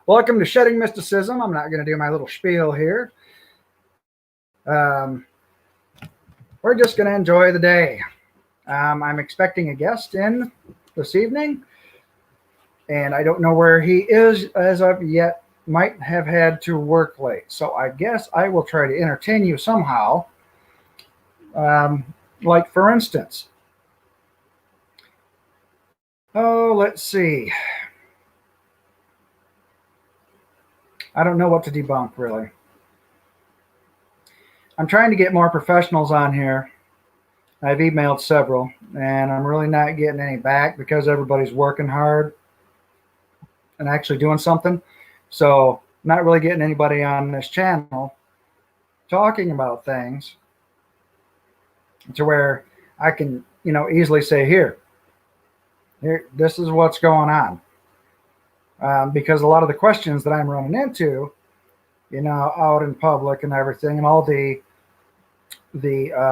Welcome to Shedding Mysticism. I'm not going to do my little spiel here. We're just going to enjoy the day. I'm expecting a guest in this evening, and I don't know where he is as of yet. Might have had to work late, so I guess I will try to entertain you somehow. Like, for instance, let's see. I don't know what to debunk, really. I'm trying to get more professionals on here. I've emailed several, and I'm really not getting any back because everybody's working hard and actually doing something. So, not really getting anybody on this channel talking about things to where I can, easily say, here, this is what's going on. Because a lot of the questions that I'm running into, out in public and everything, and all the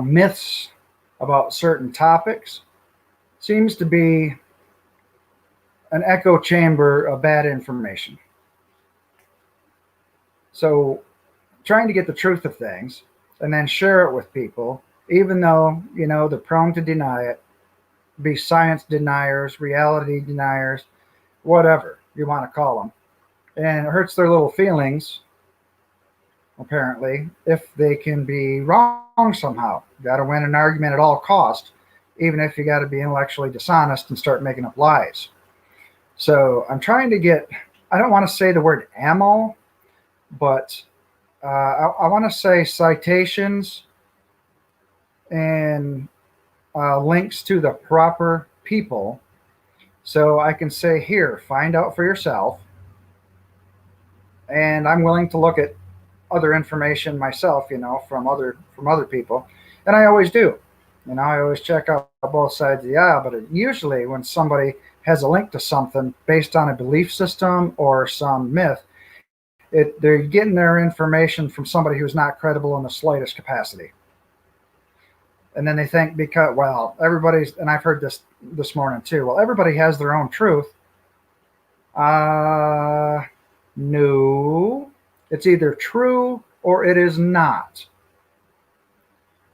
myths about certain topics, seems to be an echo chamber of bad information. So trying to get the truth of things and then share it with people, even though, they're prone to deny it, be science deniers, reality deniers, whatever you want to call them. And it hurts their little feelings, apparently, if they can be wrong somehow. Got to win an argument at all cost, even if you got to be intellectually dishonest and start making up lies. So I'm trying to get, I don't want to say the word ammo, but I want to say citations and links to the proper people. So I can say, here, find out for yourself. And I'm willing to look at other information myself, from other people. And I always do. I always check out both sides of the aisle. But usually when somebody has a link to something based on a belief system or some myth, they're getting their information from somebody who's not credible in the slightest capacity. And then they think because, well, everybody's, and I've heard this morning too, well, everybody has their own truth. No, it's either true or it is not.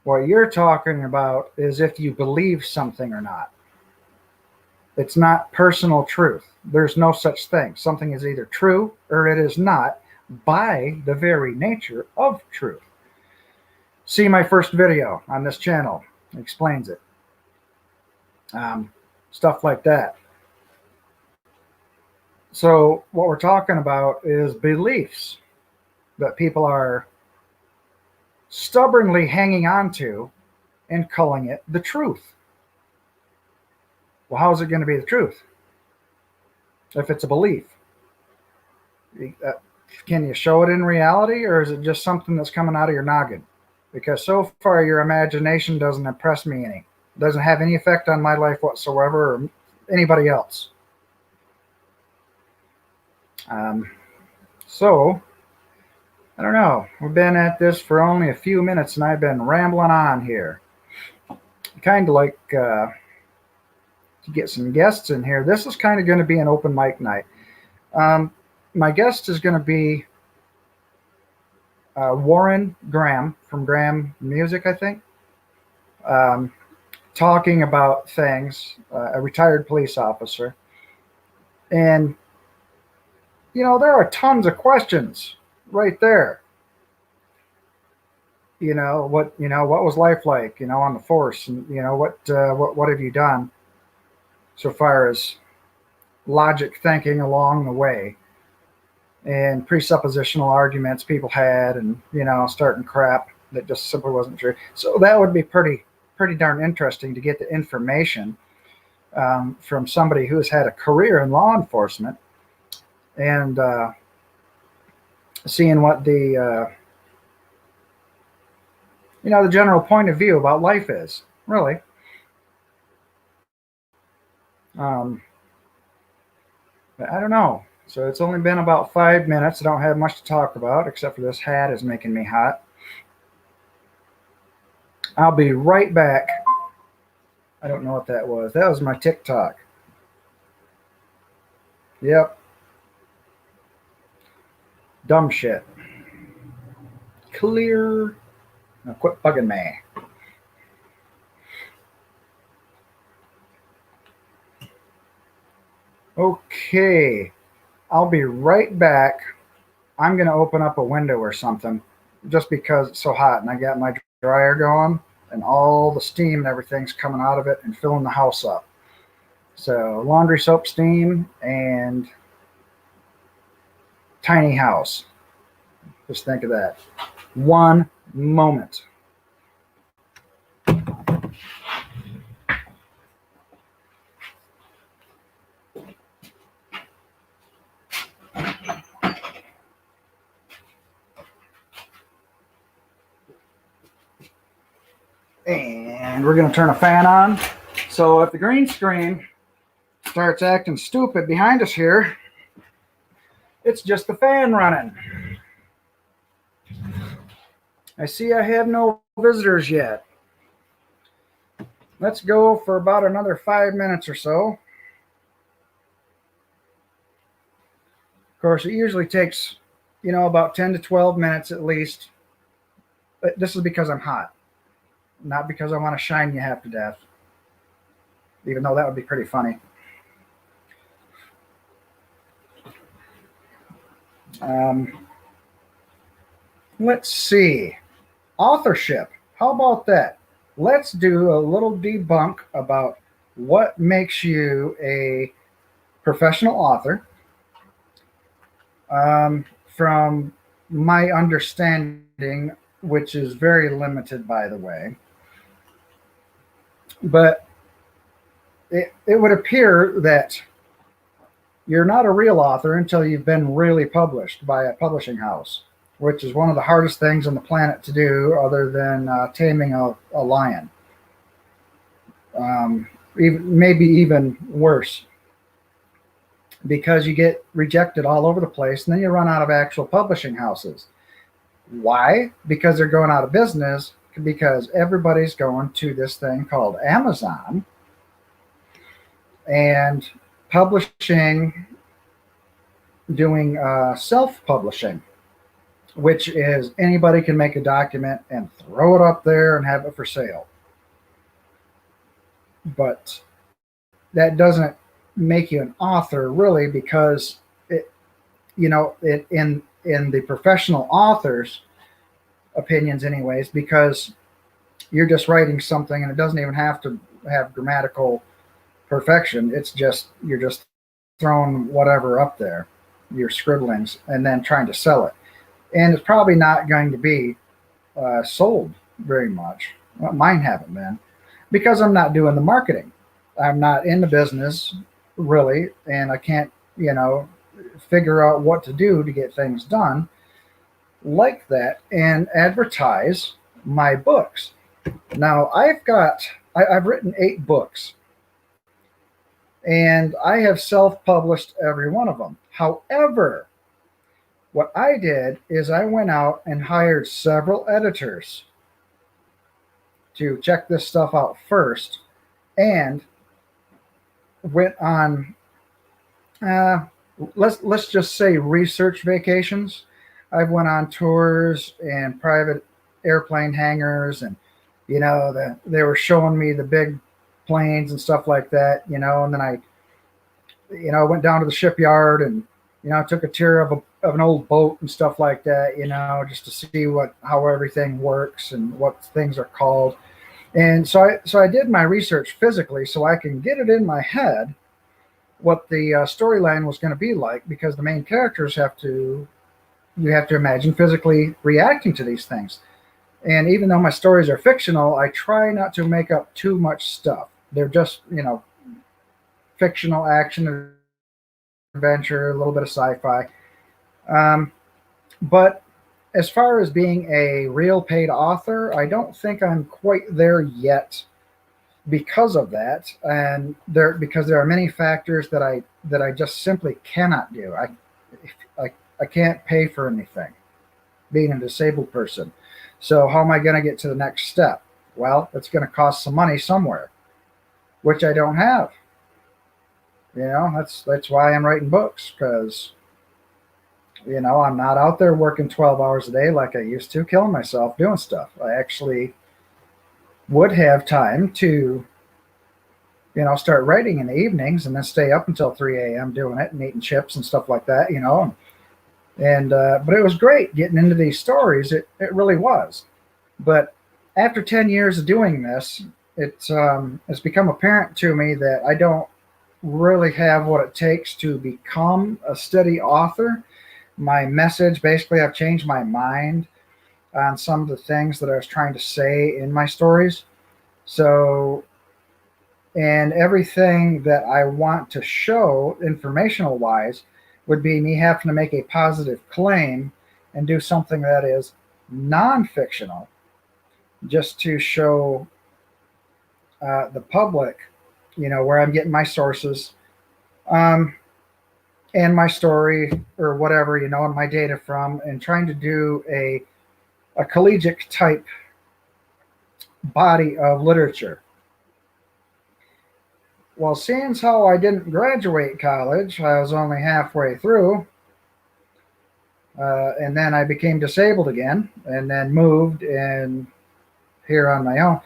What you're talking about is if you believe something or not. It's not personal truth. There's no such thing. Something is either true or it is not by the very nature of truth. See my first video on this channel. It explains it. Stuff like that. So what we're talking about is beliefs that people are stubbornly hanging on to and calling it the truth. Well, how is it going to be the truth if it's a belief? Can you show it in reality, or is it just something that's coming out of your noggin? Because so far your imagination doesn't impress me any. It doesn't have any effect on my life whatsoever or anybody else. So, I don't know. We've been at this for only a few minutes and I've been rambling on here. Kind of like to get some guests in here. This is kind of going to be an open mic night. My guest is going to be Warren Graham from Graham Music, I think, talking about things, a retired police officer. And, there are tons of questions right there. What was life like, on the force? And, what have you done so far as logic thinking along the way? And presuppositional arguments people had, and starting crap that just simply wasn't true. So that would be pretty darn interesting to get the information from somebody who has had a career in law enforcement, and seeing what the the general point of view about life is, really. But I don't know. So it's only been about 5 minutes. I don't have much to talk about, except for this hat is making me hot. I'll be right back. I don't know what that was. That was my TikTok. Yep. Dumb shit. Clear. Now quit bugging me. Okay. I'll be right back. I'm going to open up a window or something just because it's so hot and I got my dryer going and all the steam and everything's coming out of it and filling the house up. So laundry soap steam and tiny house. Just think of that. One moment. And we're going to turn a fan on. So if the green screen starts acting stupid behind us here, it's just the fan running. I see I have no visitors yet. Let's go for about another 5 minutes or so. Of course, it usually takes, about 10 to 12 minutes at least. But this is because I'm hot, not because I want to shine you half to death, even though that would be pretty funny. Let's see. Authorship. How about that? Let's do a little debunk about what makes you a professional author. From my understanding, which is very limited, by the way, but it would appear that you're not a real author until you've been really published by a publishing house, which is one of the hardest things on the planet to do other than taming a lion. Maybe even worse, because you get rejected all over the place and then you run out of actual publishing houses. Why? Because they're going out of business, because everybody's going to this thing called Amazon and publishing, doing self-publishing, which is anybody can make a document and throw it up there and have it for sale. But that doesn't make you an author, really, because in the professional authors' opinions anyways, because you're just writing something and it doesn't even have to have grammatical perfection. It's just, you're just throwing whatever up there, your scribblings, and then trying to sell it. And it's probably not going to be sold very much. Well, mine haven't been, because I'm not doing the marketing. I'm not in the business, really, and I can't, figure out what to do to get things done like that and advertise my books. Now, I've written 8 books, and I have self-published every one of them. However, what I did is I went out and hired several editors to check this stuff out first, and went on let's just say research vacations. I went on tours and private airplane hangars, and they were showing me the big planes and stuff like that, and then I went down to the shipyard and took a tour of an old boat and stuff like that, just to see how everything works and what things are called. And so I did my research physically so I can get it in my head what the storyline was going to be like, because the main characters you have to imagine physically reacting to these things. And even though my stories are fictional, I try not to make up too much stuff. They're just, fictional action, adventure, a little bit of sci-fi. But as far as being a real paid author, I don't think I'm quite there yet because of that, and because there are many factors that I just simply cannot do. I can't pay for anything, being a disabled person. So how am I going to get to the next step? Well, it's going to cost some money somewhere, which I don't have. That's why I'm writing books, because I'm not out there working 12 hours a day like I used to, killing myself doing stuff. I actually would have time to, start writing in the evenings and then stay up until 3 a.m. doing it and eating chips and stuff like that, And but it was great getting into these stories. It really was. But after 10 years of doing this, it's become apparent to me that I don't really have what it takes to become a steady author. My message, basically, I've changed my mind on some of the things that I was trying to say in my stories. So, and everything that I want to show informational wise would be me having to make a positive claim and do something that is non-fictional just to show the public, where I'm getting my sources, and my story or whatever, and my data from, and trying to do a collegiate type body of literature. Well, seeing as how I didn't graduate college, I was only halfway through, and then I became disabled again, and then moved and here on my own.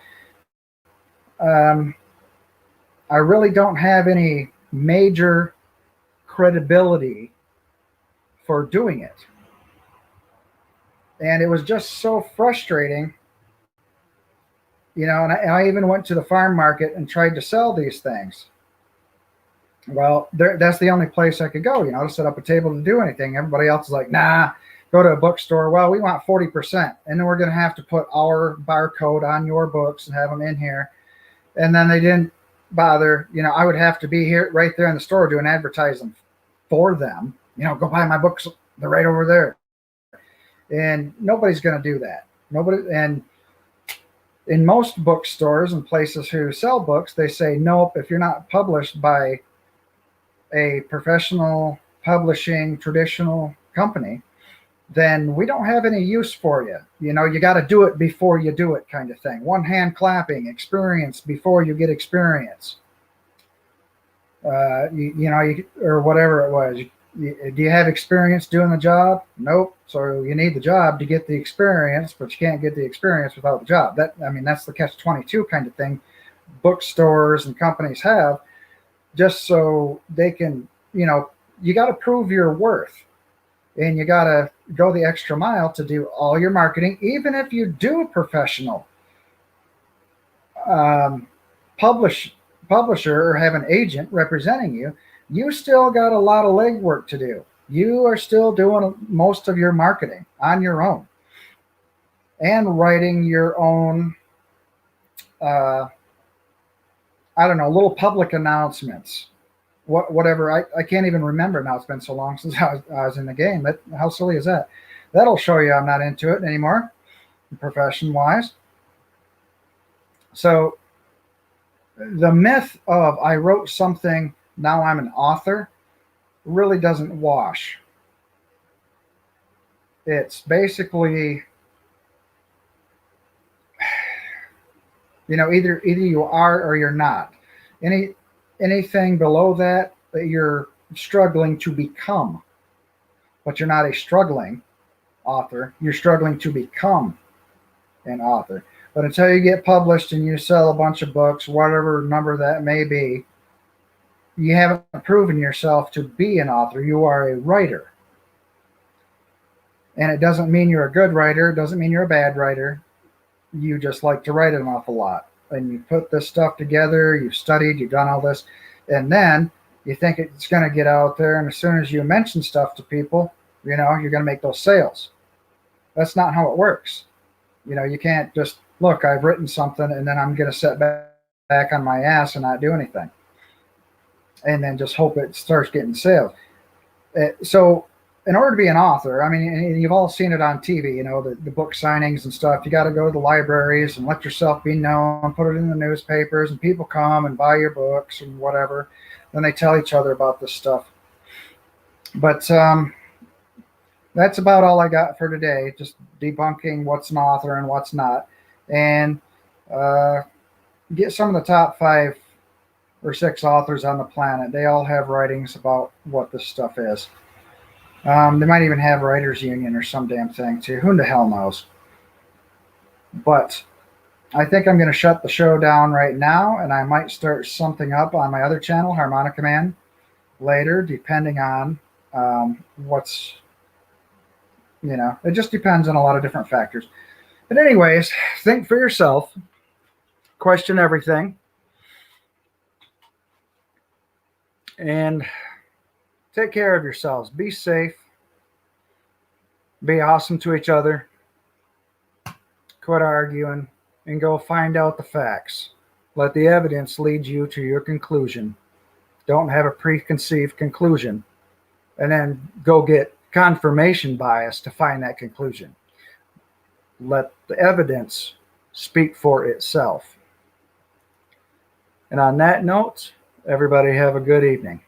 I really don't have any major credibility for doing it. And it was just so frustrating, and I even went to the farm market and tried to sell these things. Well, that's the only place I could go, to set up a table to do anything. Everybody else is like, nah, go to a bookstore. Well, we want 40%. And then we're going to have to put our barcode on your books and have them in here. And then they didn't bother. I would have to be here right there in the store doing advertising for them. Go buy my books. They're right over there. And nobody's going to do that. Nobody. And in most bookstores and places who sell books, they say, nope, if you're not published by a professional publishing traditional company, then we don't have any use for you. You got to do it before you do it, kind of thing. One hand clapping, experience before you get experience. Or whatever it was. Do you have experience doing the job? Nope. So you need the job to get the experience, but you can't get the experience without the job. That's the catch-22 kind of thing bookstores and companies have, just so they can, you got to prove your worth, and you got to go the extra mile to do all your marketing. Even if you do a professional publisher or have an agent representing you, you still got a lot of legwork to do. You are still doing most of your marketing on your own and writing your own, little public announcements, whatever. I can't even remember now. It's been so long since I was in the game. How silly is that? That'll show you I'm not into it anymore, profession-wise. So the myth of I wrote something, now I'm an author, really doesn't wash. It's basically, either you are or you're not. Anything below that you're struggling to become, but you're not a struggling author. You're struggling to become an author. But until you get published and you sell a bunch of books, whatever number that may be, you haven't proven yourself to be an author. You are a writer. And it doesn't mean you're a good writer. It doesn't mean you're a bad writer. You just like to write an awful lot. And you put this stuff together, you've studied, you've done all this, and then you think it's going to get out there, and as soon as you mention stuff to people, you're going to make those sales. That's not how it works. You can't just, look, I've written something, and then I'm going to sit back on my ass and not do anything. And then just hope it starts getting sales. So in order to be an author, you've all seen it on TV, the book signings and stuff. You got to go to the libraries and let yourself be known, put it in the newspapers, and people come and buy your books and whatever. Then they tell each other about this stuff. But that's about all I got for today, just debunking what's an author and what's not. And get some of the top 5 or 6 authors on the planet. They all have writings about what this stuff is. They might even have writers union or some damn thing too. Who the hell knows? But I think I'm going to shut the show down right now, and I might start something up on my other channel, Harmonica Man, later, depending on what's, it just depends on a lot of different factors. But anyways, think for yourself, question everything, and take care of yourselves. Be safe. Be awesome to each other. Quit arguing and go find out the facts. Let the evidence lead you to your conclusion. Don't have a preconceived conclusion and then go get confirmation bias to find that conclusion. Let the evidence speak for itself. And on that note, everybody have a good evening.